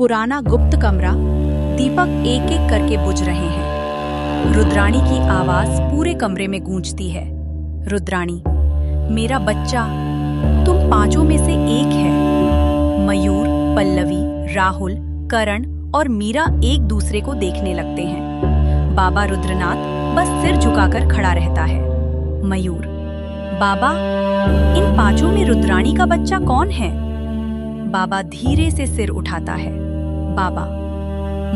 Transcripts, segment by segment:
पुराना गुप्त कमरा, दीपक एक एक करके बुझ रहे हैं। रुद्राणी की आवाज पूरे कमरे में गूंजती है। रुद्राणी, मेरा बच्चा, तुम पांचों में से एक है। मयूर, पल्लवी, राहुल, करण और मीरा एक दूसरे को देखने लगते हैं। बाबा रुद्रनाथ बस सिर झुकाकर खड़ा रहता है। मयूर, बाबा, इन पांचों में रुद्राणी का बच्चा कौन है? बाबा धीरे से सिर उठाता है। बाबा,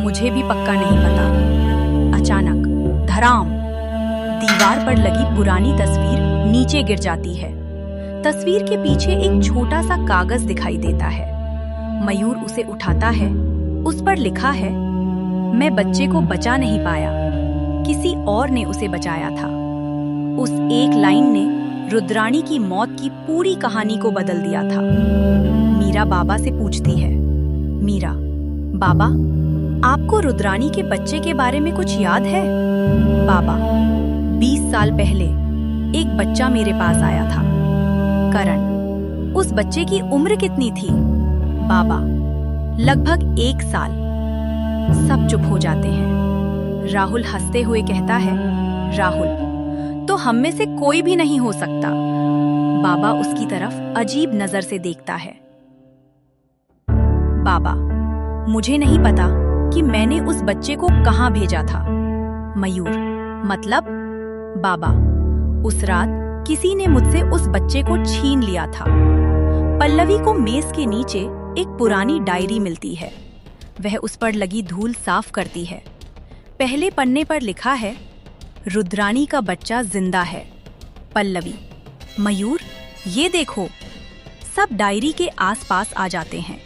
मुझे भी पक्का नहीं पता। अचानक धड़ाम, दीवार पर लगी पुरानी तस्वीर नीचे गिर जाती है। तस्वीर के पीछे एक छोटा सा कागज दिखाई देता है। मयूर उसे उठाता है। उस पर लिखा है, मैं बच्चे को बचा नहीं पाया, किसी और ने उसे बचाया था। उस एक लाइन ने रुद्राणी की मौत की पूरी कहानी को बदल दिया था। मीरा बाबा से पूछती है, मीरा, बाबा, आपको रुद्राणी के बच्चे के बारे में कुछ याद है? बाबा, 20 साल पहले एक बच्चा मेरे पास आया था। करण, उस बच्चे की उम्र कितनी थी? बाबा, लगभग 1 साल। सब चुप हो जाते हैं। राहुल हंसते हुए कहता है, राहुल, तो हम में से कोई भी नहीं हो सकता। बाबा उसकी तरफ अजीब नजर से देखता है। बाबा, मुझे नहीं पता कि मैंने उस बच्चे को कहां भेजा था। मयूर, मतलब? बाबा, उस रात किसी ने मुझसे उस बच्चे को छीन लिया था। पल्लवी को मेज के नीचे एक पुरानी डायरी मिलती है। वह उस पर लगी धूल साफ करती है। पहले पन्ने पर लिखा है, रुद्राणी का बच्चा जिंदा है। पल्लवी, मयूर, ये देखो। सब डायरी के आसपास आ जाते हैं।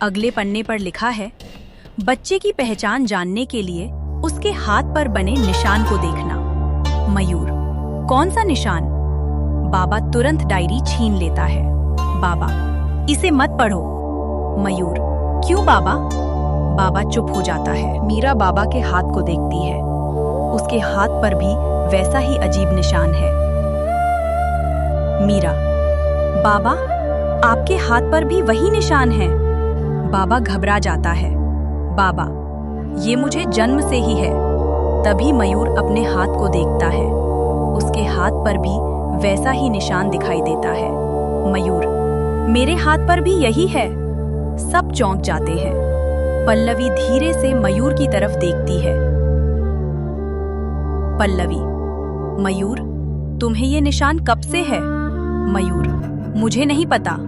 अगले पन्ने पर लिखा है, बच्चे की पहचान जानने के लिए उसके हाथ पर बने निशान को देखना। मयूर, कौन सा निशान? बाबा तुरंत डायरी छीन लेता है। बाबा, इसे मत पढ़ो। मयूर, क्यों बाबा? बाबा चुप हो जाता है। मीरा बाबा के हाथ को देखती है। उसके हाथ पर भी वैसा ही अजीब निशान है। मीरा, बाबा, आपके हाथ पर भी वही निशान है। बाबा घबरा जाता है। बाबा, ये मुझे जन्म से ही है। तभी मयूर अपने हाथ को देखता है। उसके हाथ पर भी वैसा ही निशान दिखाई देता है। मयूर, मेरे हाथ पर भी यही है। सब चौंक जाते हैं। पल्लवी धीरे से मयूर की तरफ देखती है। पल्लवी, मयूर, तुम्हें ये निशान कब से है? मयूर, मुझे नहीं पता।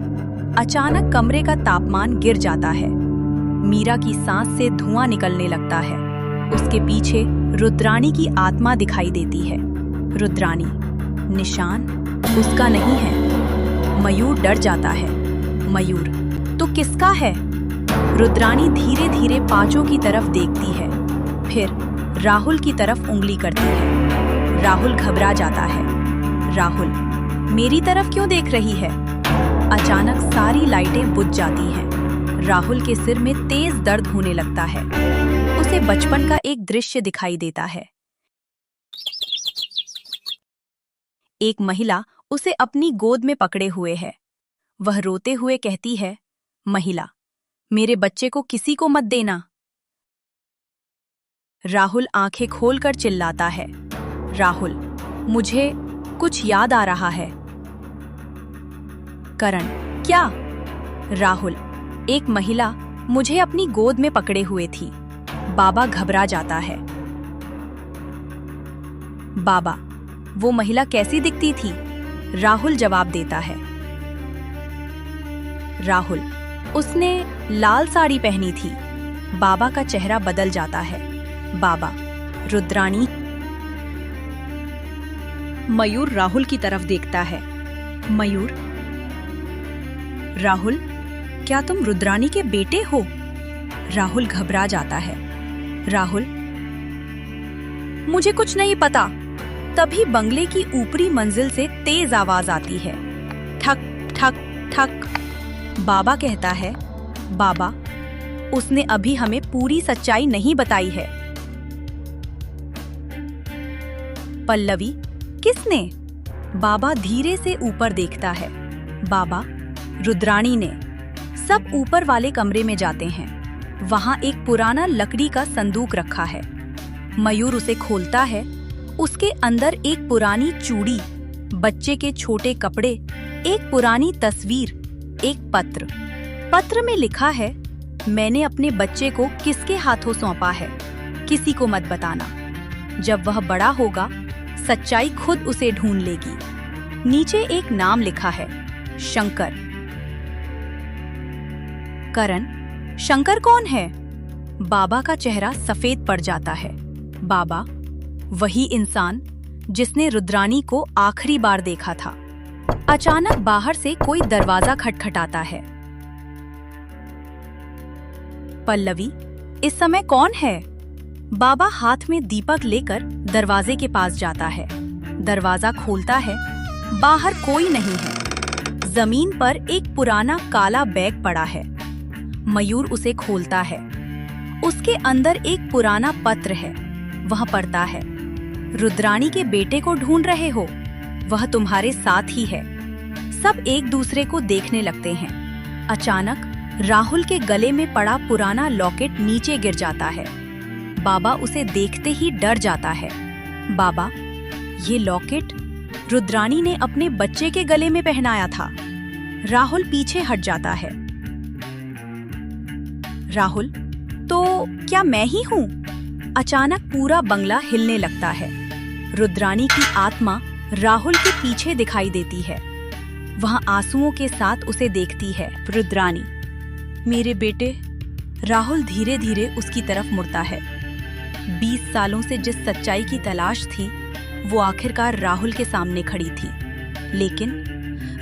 अचानक कमरे का तापमान गिर जाता है। मीरा की सांस से धुआं निकलने लगता है। उसके पीछे रुद्राणी की आत्मा दिखाई देती है। रुद्राणी, निशान उसका नहीं है। मयूर डर जाता है। मयूर, तो किसका है? रुद्राणी धीरे धीरे पांचों की तरफ देखती है, फिर राहुल की तरफ उंगली करती है। राहुल घबरा जाता है। राहुल, मेरी तरफ क्यों देख रही है? अचानक सारी लाइटें बुझ जाती हैं। राहुल के सिर में तेज दर्द होने लगता है। उसे बचपन का एक दृश्य दिखाई देता है। एक महिला उसे अपनी गोद में पकड़े हुए है। वह रोते हुए कहती है, महिला, मेरे बच्चे को किसी को मत देना। राहुल आंखें खोलकर चिल्लाता है, राहुल, मुझे कुछ याद आ रहा है। करण, क्या? राहुल, एक महिला मुझे अपनी गोद में पकड़े हुए थी। बाबा घबरा जाता है। बाबा, वो महिला कैसी दिखती थी? राहुल जवाब देता है। राहुल, उसने लाल साड़ी पहनी थी। बाबा का चेहरा बदल जाता है। बाबा, रुद्राणी। मयूर राहुल की तरफ देखता है। मयूर, राहुल, क्या तुम रुद्राणी के बेटे हो? राहुल घबरा जाता है। राहुल, मुझे कुछ नहीं पता। तभी बंगले की ऊपरी मंजिल से तेज आवाज आती है, ठक ठक ठक। बाबा कहता है, बाबा, उसने अभी हमें पूरी सच्चाई नहीं बताई है। पल्लवी, किसने? बाबा धीरे से ऊपर देखता है। बाबा, रुद्राणी ने। सब ऊपर वाले कमरे में जाते हैं। वहां एक पुराना लकड़ी का संदूक रखा है। मयूर उसे खोलता है। उसके अंदर एक पुरानी चूड़ी, बच्चे के छोटे कपड़े, एक पुरानी तस्वीर, एक पत्र। पत्र में लिखा है, मैंने अपने बच्चे को किसके हाथों सौंपा है, किसी को मत बताना। जब वह बड़ा होगा, सच्चाई खुद उसे ढूंढ लेगी। नीचे एक नाम लिखा है, शंकर। करण, शंकर कौन है? बाबा का चेहरा सफेद पड़ जाता है। बाबा, वही इंसान जिसने रुद्राणी को आखिरी बार देखा था। अचानक बाहर से कोई दरवाजा खटखटाता है। पल्लवी, इस समय कौन है? बाबा हाथ में दीपक लेकर दरवाजे के पास जाता है। दरवाजा खोलता है। बाहर कोई नहीं है। जमीन पर एक पुराना काला बैग पड़ा है। मयूर उसे खोलता है। उसके अंदर एक पुराना पत्र है। वह पढ़ता है, रुद्राणी के बेटे को ढूंढ रहे हो? वह तुम्हारे साथ ही है। सब एक दूसरे को देखने लगते हैं। अचानक राहुल के गले में पड़ा पुराना लॉकेट नीचे गिर जाता है। बाबा उसे देखते ही डर जाता है। बाबा, ये लॉकेट रुद्राणी ने अपने बच्चे के गले में पहनाया था। राहुल पीछे हट जाता है। राहुल, तो क्या मैं ही हूँ? अचानक पूरा बंगला हिलने लगता है। रुद्राणी की आत्मा राहुल के पीछे दिखाई देती है। वह आंसुओं के साथ उसे देखती है। रुद्राणी, मेरे बेटे। राहुल धीरे धीरे उसकी तरफ मुड़ता है। 20 सालों से जिस सच्चाई की तलाश थी, वो आखिरकार राहुल के सामने खड़ी थी। लेकिन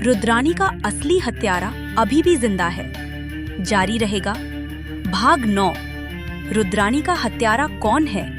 रुद्राणी का असली हत्यारा अभी भी जिंदा है। जारी रहेगा भाग 9। रुद्राणी का हत्यारा कौन है,